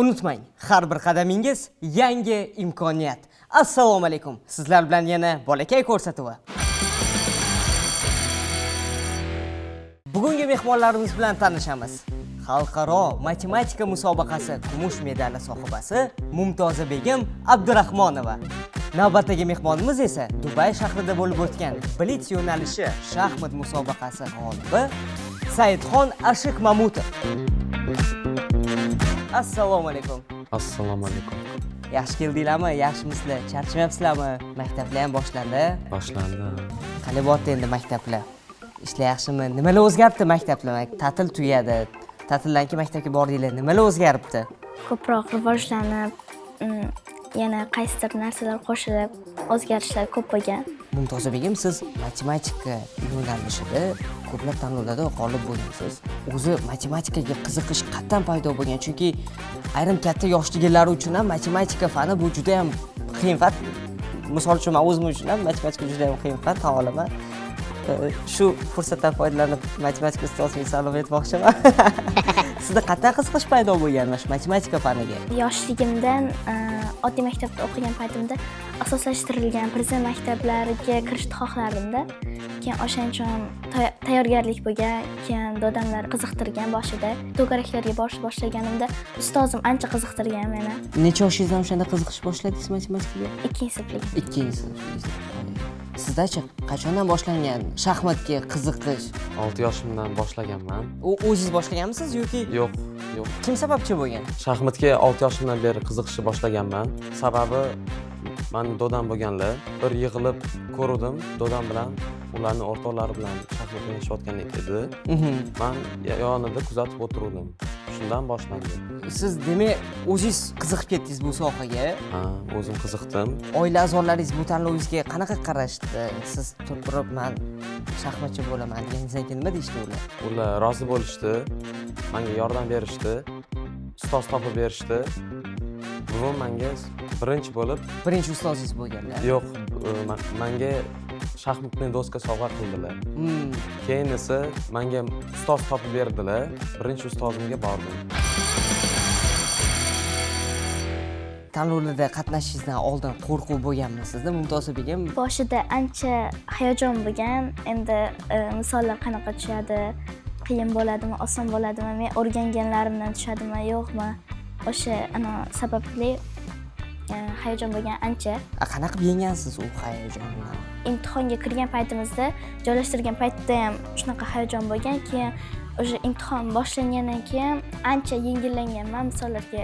Unutmang, har bir qadamingiz yangi imkoniyat. Assalomu alaykum. Sizlar bilan yana bolakay ko'rsatuvi. Bugungi mehmonlarimiz bilan tanishamiz. Xalqaro matematika musobaqasi kumush medali sohibasi Mumtoza Begim Abdurahmonova. Navbatdagi mehmonimiz esa Dubay shahrida bo'lib o'tgan Blitz yo'nalishi shaxmat musobaqasi g'olibi Saidxon Ashik Mamutov. Assalomu alaykum. Assalomu alaykum. Yaxshi keldinglarmi? Yaxshimisizlar? Charchamayapsizlarmi? Maktablar ham boshlandi. Boshlandi. Qani bo'pti endi maktablar? Ishlar yaxshimi? Nimalar o'zgaribdi maktablar? Ta'til tugadi. Ta'tildan keyin maktabga bordinglar. Nimalar o'zgaribdi? Ko'proq rivojlanib, yana qaysidir narsalar qo'shilib, o'zgarishlar ko'p bo'lgan. Mumtoza Begim, siz matematika yo'nalishida ko'plab tanlovlarda g'olib bo'lgansiz. O'zi matematikaga qiziqish qatdan paydo bo'lgan? Chunki ayrim katta yoshligilar uchun ham matematika fani bu juda ham qiyin fan. Misol uchun men o'zim uchun ham matematika juda ham qiyin fan, tan olaman. Shu fursatdan foydalanib matematika ustoziga salom aytmoqchiman. Sizda qatdan qiziqish paydo bo'lgan mana shu matematika faniga? Yoshligimdan oddiy maktabda o'qigan paytimda asoslashtirilgan prezident maktablariga kirishni xohlardim-da. Keyin o'shanchon tayyorgarlik bo'lgan, keyin dodamlar qiziqtirgan boshida. To'garaklarga borishni boshlaganimda ustozim ancha qiziqtirgan meni. Necha yoshingizdan o'shanda qiziqish boshladingiz matematikaga? 2-sinflik. 2-sinflikda. Sizdachi qachondan boshlangan shaxmatga qiziqish? 6 yoshimdan boshlaganman. O'zingiz boshlaganmisiz yoki? Yo'q. Kim sababchi bo'lgan? Shaxmatga 6 yoshimdan beri qiziqishni boshlaganman. Sababi men dodam bo'lganlar bir yig'ilib ko'rdim, dodam bilan ularning o'rtoqlari bilan shaxmat o'ynashayotgan edi. Men yonida kuzatib o'tirdim. Shundan boshlandi. Siz demak o'zingiz qiziqib ketdingiz bu sohaga? Ha, o'zim qiziqdim. Oila a'zolaringiz bu tanlovingizga qanaqa qarashdi? Siz turib men shaxmatchi bo'laman deganingizdan keyin nima deyishdi ular? Ular rozi bo'lishdi. Menga yordam berishdi. Ustoz topib berishdi. Buvim menga birinchi bo'lib, birinchi ustozingiz bo'lganlar? Yo'q, menga shaxmatni doska sovg'a qildilar. Keyin esa menga ustoz topib berdilar. Birinchi ustozimga bordim. Tanlovlarda qatnashishingizdan oldin qo'rquv bo'lganmi sizda, Mumtoza Begim? Boshida ancha hayajon bo'lgan. Endi misollar qanaqa tushadi? Qiyin bo'ladimi, oson bo'ladimi? Men o'rganganlarimdan tushadimi, yo'qmi? O'sha sababli hayajon bo'lgan ancha. Qanaqa yenggansiz u hayajonni? Imtihonga kirgan paytimizda, joylashtirgan paytda ham shunaqa hayajon bo'lgan. Keyin o'sha imtihon boshlangandan keyin ancha yengillanganman. Misollarga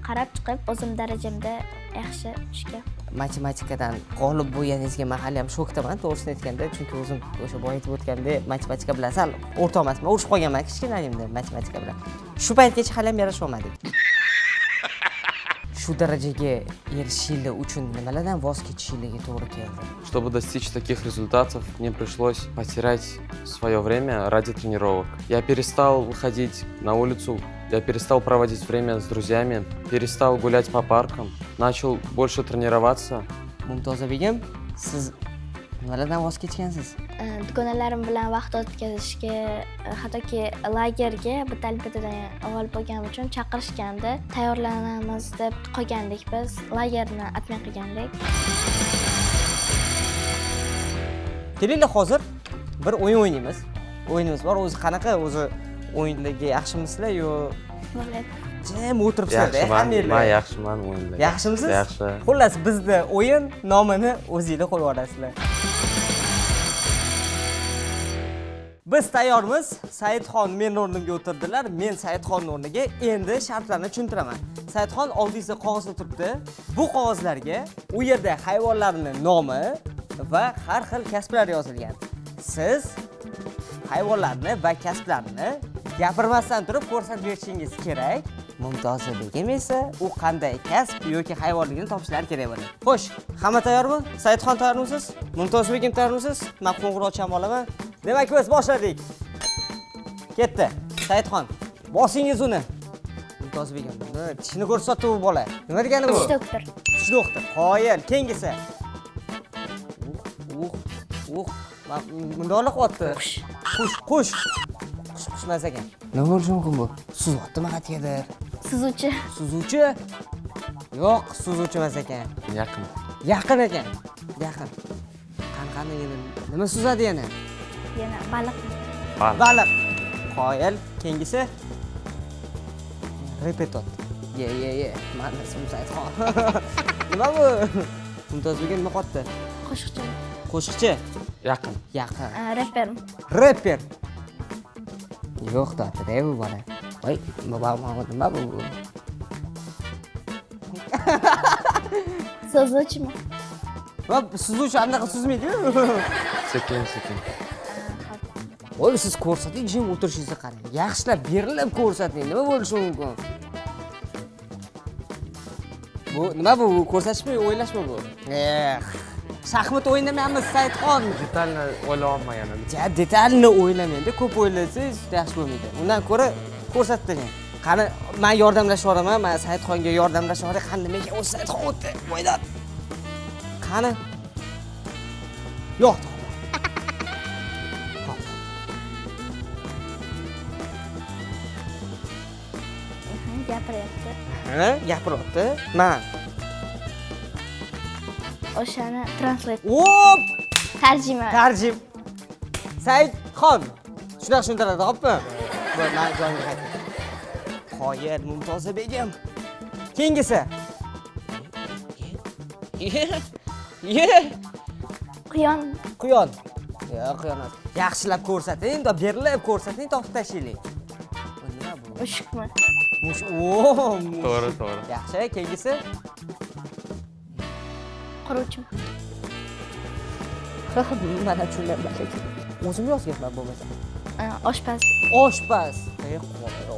qarab chiqib, o'zim darajamda yaxshi tushgan. Matematikadan g'olib bo'lganingizga men hali ham shokdaman, to'g'risini aytganda, chunki o'zim o'sha boya aytib o'tgandek matematika bilan sal o'rta emasman, urushib qolganman kichkinaligimda matematika bilan. Shu paytgacha hali ham yarasha olmadik. Shu darajaga erishishinglar uchun nimalardan voz kechishinglarga to'g'ri keldi? Чтобы достичь таких результатов, мне пришлось потерять свое время ради тренировок. Я перестал выходить на улицу, я перестал проводить время с друзьями, перестал гулять по паркам, начал больше тренироваться. Mumtoza Begim, siz nimalardan voz kechgansiz? Dugonalarim bilan vaqt o'tkazishga, hattoki lagerga bitta albidadan avval bo'lganim uchun chaqirishgandi. Tayyorlanamiz deb qolgandik biz, lagerni atmay qilgandik. Kelinglar hozir bir o'yin o'ynaymiz. O'yinimiz bor. O'zi qanaqa? O'zi o'yinlarga yaxshimisizlar yo? Bo'ladi. Jim o'tiribsizlar, hammanglar. Men yaxshiman o'yinda. Yaxshimisiz? Yaxshi. Xullas, bizda o'yin nomini o'zingizlar qo'yib olasizlar. Biz tayyormiz. Saidxon men o'rnimga o'tirdilar. Men Saidxon o'rniga endi shartlarni tushuntiraman. Saidxon oldingizda qog'ozda turibdi. Bu qog'ozlarga u yerda hayvonlarning nomi va har xil kasblar yozilgan. Siz hayvonlarni va kasblarni gapirmasdan turib ko'rsatib berishingiz kerak. Mumtoza Begim esa u qanday kasb yoki hayvonligini topishlari kerak bo'ladi. Xo'sh, hamma tayyormi? Saidxon tayyormisiz? Mumtoza Begim tayyormisiz? Men qo'ng'iroqcham olaman. Demak, biz boshladik. Ketdi. Saidxon, bosingiz uni. Mumtoza Begim, tishini ko'rsatdi bu bola. Nima degani bu? Tish doktor. Tish doktor. Qoyil, kengisi. Bundoq qilyapti. Qush emas ekan. Nima bo'lishi mumkin bu? Suzyaptimi qat'iyadir? Suzuvchi. Suzuvchi? Yo'q, suzuvchi emas ekan. Yaqin. Yaqin ekan. Yaqin. Qani yana nima suzadi yana? Yana baliq. Baliq. Qoyil, keyingisi repetot. Ye. Mana ismim Saidxon. Nima bu? Mumtozga nima qotdi? Qo'shiqchi. Qo'shiqchi? Yaqin. Yaqin. Rapper. Rapper. Yo'q, dotda bu bola. Voy, nima bu? Suzuvchimi? Va suzuvchi anaqa suzmaydi-ku. Sekin. Voy, siz ko'rsating, jim o'tirishingizni qarang. Yaxshilab berilib ko'rsating. Nima bo'lishi mumkin? Bu nima bu? Ko'rsatishmi, o'ylashmi bu? Shaxmat o'ynamayapmiz, Saidxon. Detalni o'ylayolmagan edim. Ja, detalni o'ylamaydi. Ko'p o'ylasangiz yaxshi bo'lmaydi. Undan ko'ra ko'rsatdim. Qani, men yordamlashaman, men Saidxonga yordamlashaman. Qani nimaga o'zi Saidxon o'tdi? Voydan. Qani? Yo'q. Gapiryapti. Ha, gapiryapti. Men. O'shani translate. Hop! Tarjima. Tarjim. Saidxon. Shunaqa tushuntiradi, hopmi? Bu men joyimga qaytdim. Qoyil, Mumtoza begim. Keyingisi. Quyon. Quyon. Yo'q, quyon emas. Yaxshilab ko'rsating, berilib ko'rsating, topib tashlaylik. Bu nima bu? Mushukmi? To'g'ri. Yaxshi, keyingisi. Quruvchimi? Mana tushunmayman. O'zim yozganman bo'lmasa. Oshpaz. Oshpaz.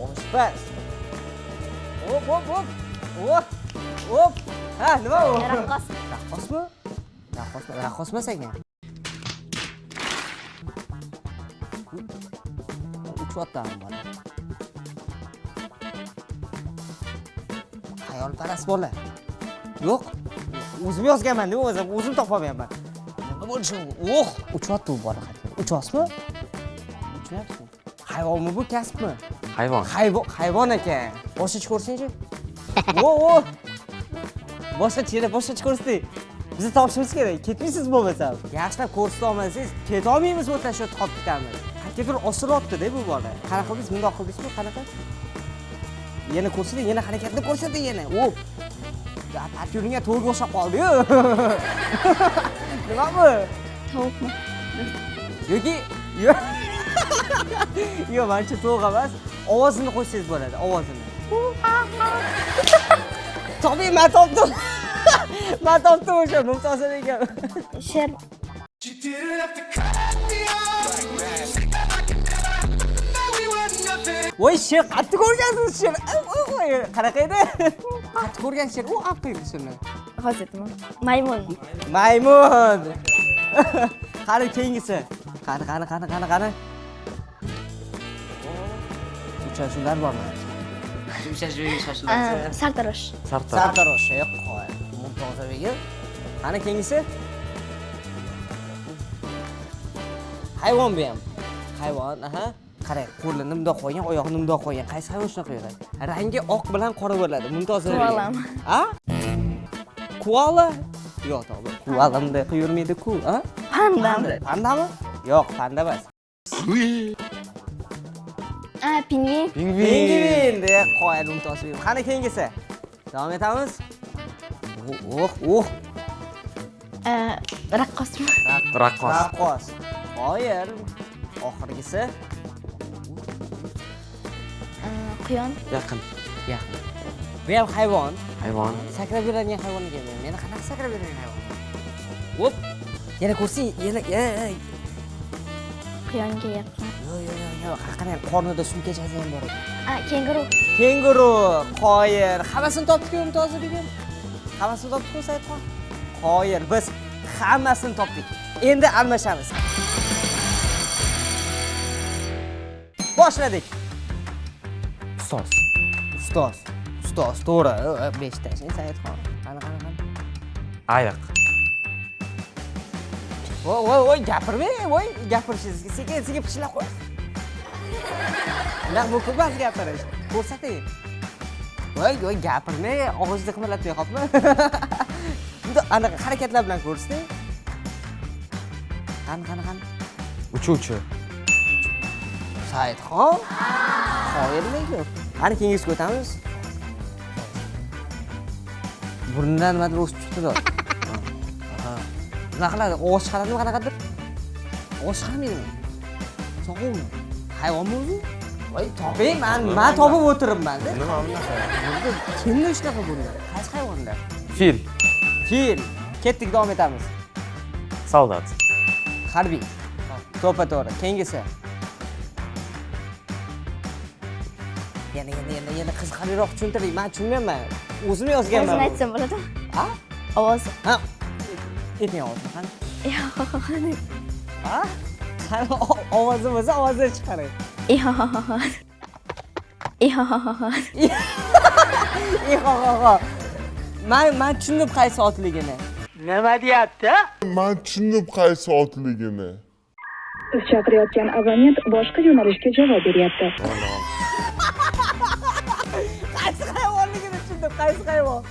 Oshpaz. Hop. Ha, nima bu? Raqqos. Raqqosmi? Raqqos emas ekan. Uchyaptimi bola? Xayolparast bola. Yo'q. O'zim yozganman-da, o'zim topolmayapman. Nima bo'lishi? Uchyapti bu bola. Uchasmi? Uchyapti. Hayvonmi bu, kasbmi? Hayvon. Hayvon ekan. Boshqa ko'rsangchi. Boshqa ko'rsating. Bizni topishimiz kerak. Ketmaysiz bo'lmasa. Yaxshilab ko'rsata olmasangiz, keta olmaymiz bu tashot qolib ketamiz. Qattiqroq osiryapti-da bu bola. Qanaqa qildingiz? Bundoq qildingizmi? Qanaqa? Yana ko'rsating, yana harakatni ko'rsating yana. Atyuringga to'g'ri o'xshab qoldi-yu. Nima bu? Tovuqmi? Yoki yo'q, menimcha to'g'ri emas. Ovozini qo'ysangiz bo'ladi, ovozini. To'g'ri, men topdim. Men topdim o'sha Mumtoza begim. Sher. Voy, sher qattiq ko'rgansiz, sher. Qanaqa edi? Qattiq ko'rgan sher, u aqlli shuni. Hozirmi? Maymun. Maymun. Qani keyingisi. Qani. Uchrashuvlar bormi? Uchrashuvga shoshilasiz. Sartarosh. Sartarosh, qo'y. Mumtoza begim. Qani keyingisi? Hayvon bu ham. Hayvon, aha. Qarang, qo'lini bundoq qo'ygan, oyog'ini bundoq qo'ygan. Qaysi hayvon shunaqa qiladi? Rangi oq bilan qora bo'ladi. Mumtoza begim. Koalami? Ha? Koala? Yo'q, to'g'ri. Koala bunday qilib yurmaydi-ku, ha? Pandami? Pandami? Yo'q, panda emas. Pingvin. Pingvin deb qo'yadi Mumtoza begim. Qani keyingisi? Davom etamiz. Raqqosmi? Raqqos. Qo'yar. Oxirgisi. Quyon. Yaqin. Bu ham hayvon. Sakrab yuradigan hayvon ekan. Meni qanaqa sakrab yuradigan hayvon? Hop. Yana ko'rsang, yana. Quyonga yaqin. Yo'q, qarang, qornida sumkachasi ham bor ekan. Kenguru. Qo'yar. Hammasini topdik-ku Mumtoza begim. Hammasini topdik-ku Saidxon. Qo'yar, biz hammasini topdik. Endi almashamiz. Boshladik. Ustoz, to'g'ri. 5 ta Saidxon. Qani. Ayiq. Voy, gapirmang, gapirishingiz sekin pishilab qo'y. Naq bu ko'p gapirish. Ko'rsating. Voy, gapirmay, og'izda qimirlatmay qopmi? Bunda anaqa harakatlar bilan ko'rsating. Qani. Uchuvchi. Saidxon. Qoyillik yo'q. Qani kengizga o'tamiz. Burnidan nimadir o'sib chiqdi-da. Nima qiladi? Ovoz chiqaradimi qanaqadir? Ovoz chiqarmaydimi? Sog'uvmi? Hayvonmi o'zi? Voy, toping, men topib o'tiribman. Nima bunaqa? Kimni shunaqa bo'ldi? Qaysi hayvonlar? Fil. Fil. Ketdik, davom etamiz. Soldat. Harbiy. To'g'ri. Keyingisi. Yana qiziqarliroq tushuntiring. Men tushunmayman. O'zim yozganman. O'zim aytsam bo'ladimi? Ha? Ovozi. Ha. Ayting ovozni qani? Yo'q. Ha? Qani ovozi bo'lsa ovozni chiqaring. Yo'q. Men tushundim qaysi otligini. Man tushundim qaysi otligini. Siz chaqirayotgan abonent boshqa yo'nalishga javob beryapti. Qaysi hayvonligini tushundim, qaysi hayvon?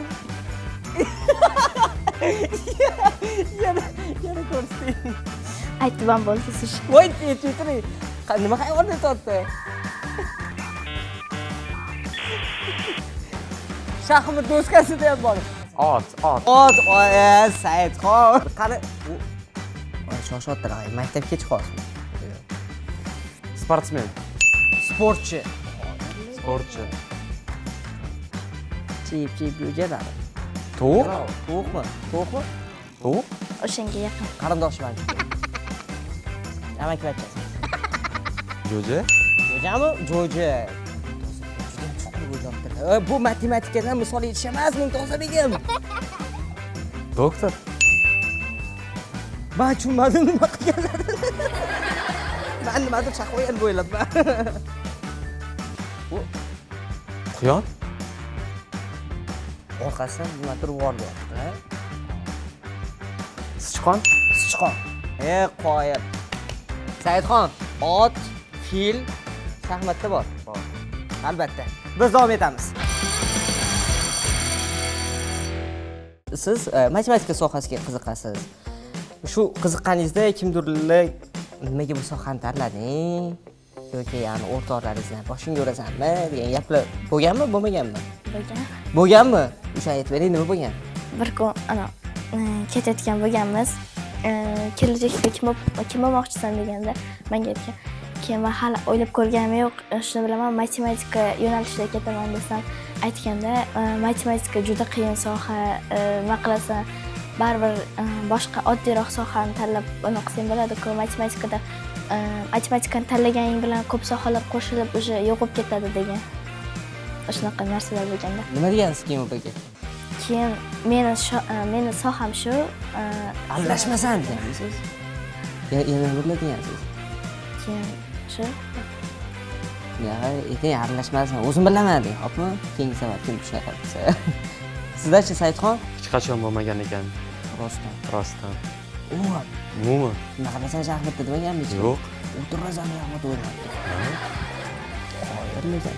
Yana ko'rsating. Aytib ham bo'ldi siz. Voy, ayting. Nima hayvon deb topdi? Shaxmat doskasida ham bor. Ot. Ot, Saidxon. Qani, shoshotdir, maktabga kech qolsin. Sportsmen. Sportchi. Sportchi. Chip yuradi. Tovuq. Tovuqmi? Tovuq. O'shanga yaqin. Qarindoshman. Amakivachchasi. Jo'ja. Jo'jami? Jo'ja. Bu matematikadan misol aytish emas, Mumtozabegim. Doktor. Men tushunmadim nima qilganlarini. Men nimadir chaqvoyan bo'ylabman. Quyon. Orqasidan nimadir vordi. Sichqon. Sichqon. Qoyil. Saidxon, ot, fil shaxmatda bor. Albatta. Biz davom etamiz. Siz matematika sohasiga qiziqasiz. Shu qiziqqaningizda kimdirlar nimaga bu sohani tanlading yoki ya'ni o'rtoqlaringizdan boshingga urasanmi degan gaplar bo'lganmi, bo'lmaganmi? Bo'lganmi? O'sha aytib bering, nima bo'lgan? Bir kun ketayotgan bo'lganmiz. Kelajakda kim bo'lmoqchisan deganda menga aytgan. Keyin men hali o'ylab ko'rganim yo'q. Shuni bilaman, matematika yo'nalishida ketaman desam, aytganda matematika juda qiyin soha, nima qilasan? Baribir boshqa oddiyroq sohani tanlab uni qilsang bo'ladi-ku. Matematikani tanlaganing bilan ko'p sohalar qo'shilib o'sha yo'qib ketadi degan. Shunaqa narsalar bo'lganda. Nima degansiz keyin u paka? Keyin meni soham shu. Aralashmasan degansiz. Yana nima degansiz? Keyin shu. Ayting aralashmasin. O'zim bilaman deng, hopmi? Keyingi savat kim shunaqa qilsa. Sizlarchi Saidxon? Hech qachon bo'lmagan ekan. Rostdan. Umuman. Nima qilasan shaxmatda demaganmiz? Yo'q. O'tirasan shaxmat o'ynayapti. Qoyilmisan?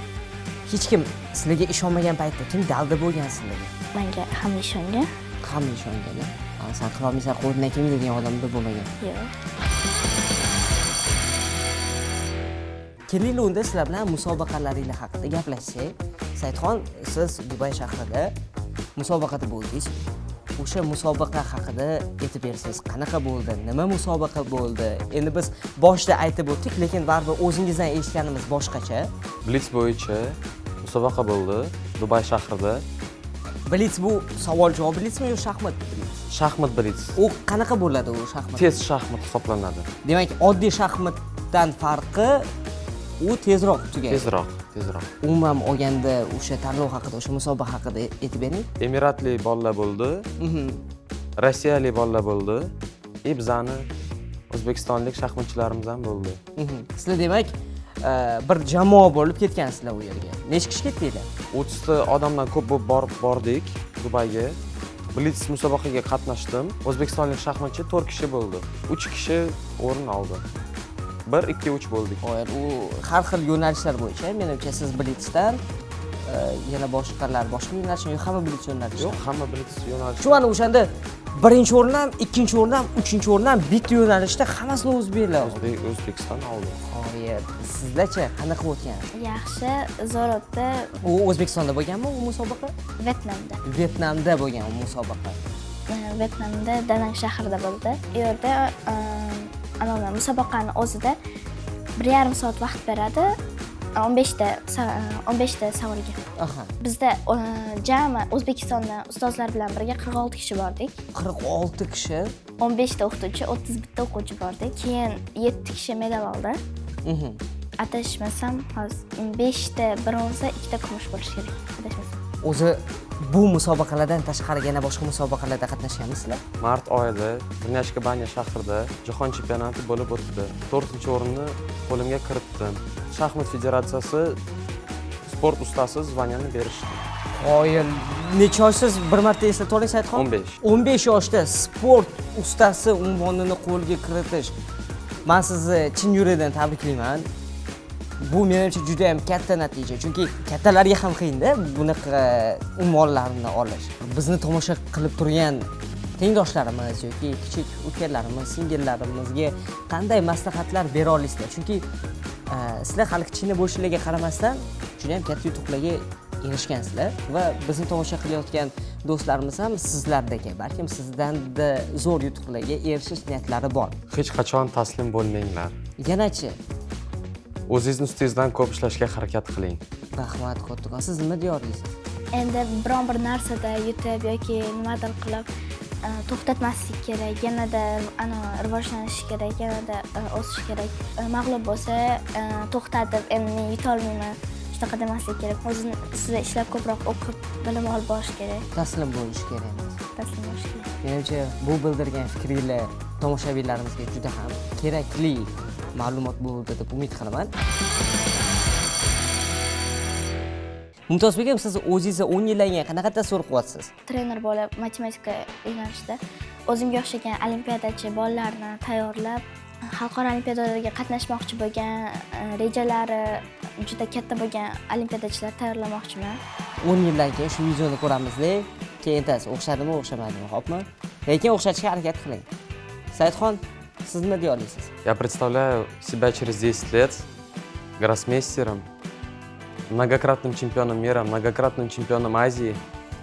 Hech kim sizlarga ishonmagan paytda kim dalda bo'lgan sizlarga? Menga hamma ishongan. Hamma ishongan. Sen qilolmaysan, qo'ldan kim degan odamda bo'lmagan. Yo'q. Keling, unda sizlar bilan musobaqalaringiz haqida gaplashsak. Saidxon, siz Dubay shahrida musobaqada bo'ldingiz. O'sha musobaqa haqida aytib bersangiz, qanaqa bo'ldi? Nima musobaqa bo'ldi? Endi biz boshda aytib o'tdik, lekin baribir o'zingizdan eshitganimiz boshqacha. Blitz bo'yicha musobaqa bo'ldi Dubay shahrida. Blitz bu savol-javob blitzmi yo shaxmat blitz? Shaxmat blitz. U qanaqa bo'ladi u shaxmat? Tez shaxmat hisoblanadi. Demak, oddiy shaxmatdan farqi u tezroq tugaydi. Tezroq. Umuman olganda o'sha tanlov haqida, o'sha musobaqa haqida aytib bering. Emiratli bolalar bo'ldi. Rossiyalik bolalar bo'ldi. Bizani o'zbekistonlik shaxmatchilarimiz ham bo'ldi. Sizlar demak, bir jamoa bo'lib ketgansizlar u yerga. Necha kishi ketdinglar? 30 ta odamdan ko'p bo'lib bordik Dubayga. Blitz musobaqaga qatnashdim. O'zbekistonlik shaxmatchi 4 kishi bo'ldi. 3 kishi o'rin oldi. 1, 2, 3 bo'ldik. U har xil yo'nalishlar bo'yicha, menimcha siz Blitzdan yana boshqa yo'nalishmi yo'q, hamma bilet yo'nalishi. Yo'q, hamma bilet yo'nalishi. Shu mana o'shanda birinchi o'rin ham, ikkinchi o'rin ham, uchinchi o'rin ham bitta yo'nalishda hammasini o'zbeklar. O'zbekiston oldi. Qoyil. Sizlarchi qanaqa o'tgan? Yaxshi, zo'r o'tdi. U O'zbekistonda bo'lganmi u musobaqa? Vyetnamda bo'lgan u musobaqa. Vyetnamda Danang shahrida bo'ldi. U yerda musobaqani o'zida 1,5 soat vaqt beradi. 15 ta savolga. Aha. Bizda jami O'zbekistondan ustozlar bilan birga 46 kishi bordik. 46 kishi. 15 ta o'qituvchi, 31 ta o'quvchi bordik. Keyin 7 kishi medal oldi. Adashmasam, hozir 5 ta bronza, 2 ta kumush bo'lishi kerak. Adashmasam. O'zi bu musobaqalardan tashqari yana boshqa musobaqalarda qatnashganmisizlar? Mart oyida Bunyashkabanya shahrida jahon chempionati bo'lib o'tdi. 4-o'rinni qo'limga kiritdim. Shaxmat federatsiyasi sport ustasi zvanyani berishdi. Qoyil. Necha yoshsiz? Bir marta eslatib o'ring Saidxon. 15. 15 yoshda sport ustasi unvonini qo'lga kiritish. Men sizni chin yurakdan tabriklayman. Bu menimcha juda ham katta natija, chunki kattalarga ham qiyin-da bunaqa unvonlarni olish. Bizni tomosha qilib turgan tengdoshlarimiz yoki kichik ukalarimiz, singillarimizga qanday maslahatlar bera olasizlar? Chunki sizlar hali kichkina bo'lishlariga qaramasdan juda ham katta yutuqlarga erishgansizlar va bizni tomosha qilayotgan do'stlarimiz ham sizlardagi, balkim sizdan-da zo'r yutuqlarga erishish niyatlari bor. Hech qachon taslim bo'lmanglar. Yanachi O'zingizni ustingizdan ko'p ishlashga harakat qiling. rahmat kattakon. Siz nima deyapsiz? Endi biron bir narsada yutib yoki nimadir qilib to'xtatmaslik kerak, yanada rivojlanish kerak, yanada o'sish kerak. Mag'lub bo'lsa, to'xtatib, endi men yuta olmayman, shunaqa demaslik kerak. O'zingizda ishlab ko'proq o'qib, bilim olib borish kerak. Taslim bo'lish kerak. Taslim bo'lish kerak. Menimcha bu bildirgan fikringlar tomoshabinlarimizga juda ham kerakli ma'lumot bo'ldi deb umid qilaman. Mumtozbek, siz o'zingizni 10 yildan keyin qanaqa tasavvur qilyapsiz? Trener bo'lib, matematika yo'nalishida o'zimga o'xshagan olimpiadachi bolalarni tayyorlab, xalqaro olimpiadalarga qatnashmoqchi bo'lgan, rejalari juda katta bo'lgan olimpiadachilar tayyorlamoqchiman. 10 yildan keyin shu videoni ko'ramizda, keyin aytasiz, o'xshadimi, o'xshamadimi, xo'pmi? Lekin o'xshatishga harakat qiling. Saidxon, siz nima deya olasiz? Я представляю себя через 10 лет гроссмейстером, многократным чемпионом мира, многократным чемпионом Азии,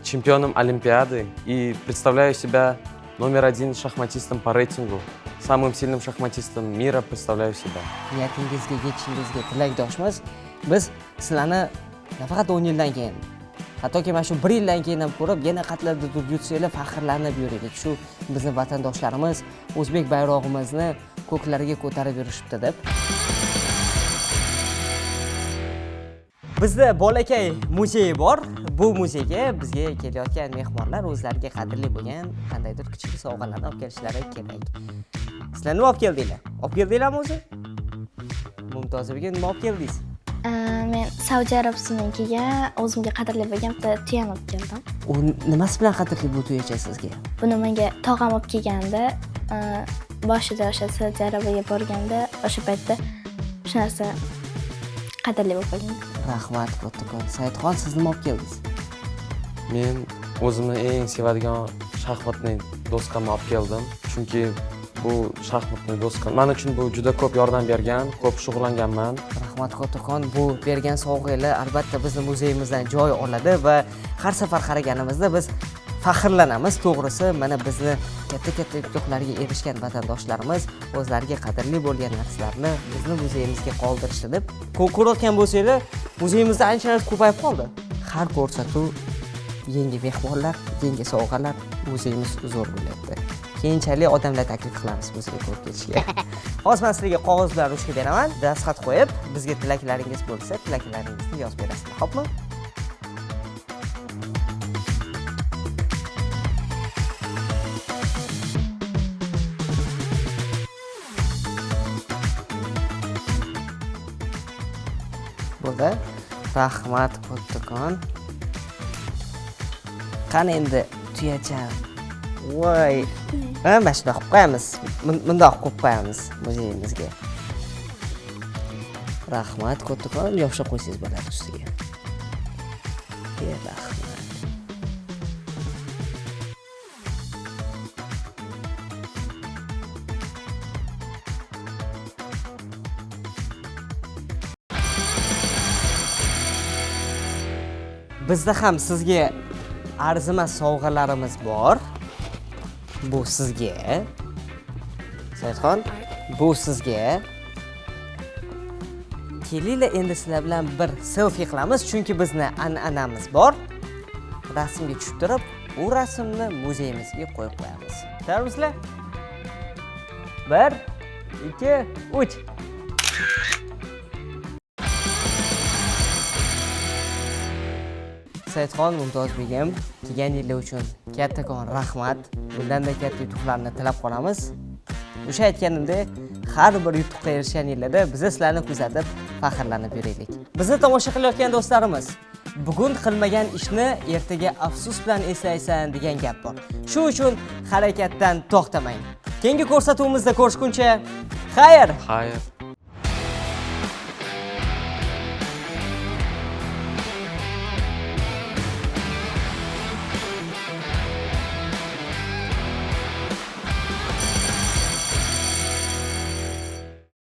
чемпионом Олимпиады и представляю себя номер 1 шахматистом по рейтингу, самым сильным шахматистом мира представляю себя. Niyatingizga yetishingizga tilakdoshmiz. Biz sizlarni nafaqat 10 yildan keyin, hattoki mana shu 1 yildan keyin ham ko'rib, yana qatlarda yutsanglar faxrlanib yuraylik. Shu bizning vatandoshlarimiz o'zbek bayrog'imizni ko'klariga ko'tarib yurishibdi deb. Bizda bolakay muzeyi bor. Bu muzeyga bizga kelayotgan mehmonlar o'zlariga qadrli bo'lgan qandaydir kichik sovg'alarni olib kelishlari kerak. Sizlar nima olib keldinglar? Olib keldinglarmi o'zi? Mumtozbek, nima olib keldingiz? Men Saudiya Arabistoniga o'zimga qadrli bo'lgan bitta tuyani olib keldim. U nimasi bilan qadrli bu tuyacha sizga? Buni menga tog'am olib kelganda, boshida o'sha Saudiya Arabiyaga borganda, o'sha paytda shu narsa qadrli bo'lib qolgan. Rahmat kattakon. Saidxon, siz nima olib keldingiz? Men o'zimni eng sevadigan shaxmatni do'skamni olib keldim. Chunki bu shaxmatni do'skam men uchun bu juda ko'p yordam bergan, ko'p shug'ullanganman. Rahmat kattakon, bu bergan sovg'alar albatta bizning muzeyimizdan joy oladi va har safar qaraganimizda biz faxrlanamiz. To'g'risi, mana bizni katta-katta yutuqlarga erishgan vatandoshlarimiz o'zlariga qadrli bo'lgan narsalarni bizning muzeyimizga qoldirishdi deb. Ko'rayotgan bo'lsanglar, muzeyimizda anchalar ko'payib qoldi. Har ko'rsatuv yangi mehmonlar, yangi sovg'alar, muzeyimiz zo'r bo'lyapti. Keyinchalik odamlar taklif qilamiz muzeyga ko'rib ketishga. Hozir men sizlarga qog'oz bilan ruchka beraman. Dastxat qo'yib, bizga tilaklaringiz bo'lsa, tilaklaringizni yozib berasizlar, xo'pmi? Bo'ldi. Rahmat kattakon. Qani endi tuyacha. Voy. Mana shunday qilib qo'yamiz. Bundoq qilib qo'yamiz muzeyimizga. Rahmat kattakon, yopishib qo'ysangiz bo'ladi ustiga. rahmat. Bizda ham sizga arzimas sovg'alarimiz bor. Bu sizga. Saidxon, bu sizga. Kelinglar endi sizlar bilan bir selfie qilamiz, chunki bizni an'anamiz bor. Rasmga tushib turib, bu rasmni muzeyimizga qo'yib qo'yamiz. Tayyormisizlar? 1, 2, 3. Saidxon, Mumtoz begim, kelganingiz uchun kattakon rahmat. Bundan-da katta yutuqlarni tilab qolamiz. O'sha aytganimdek, har bir yutuqqa erishganingizda biz sizlarni kuzatib, faxrlanib yuraylik. Bizni tomosha qilayotgan do'stlarimiz, bugun qilmagan ishni ertaga afsus bilan eslaysan degan gap bor. Shuning uchun harakatdan to'xtamang. Keyingi ko'rsatuvimizda ko'rishguncha, xayr! Xayr.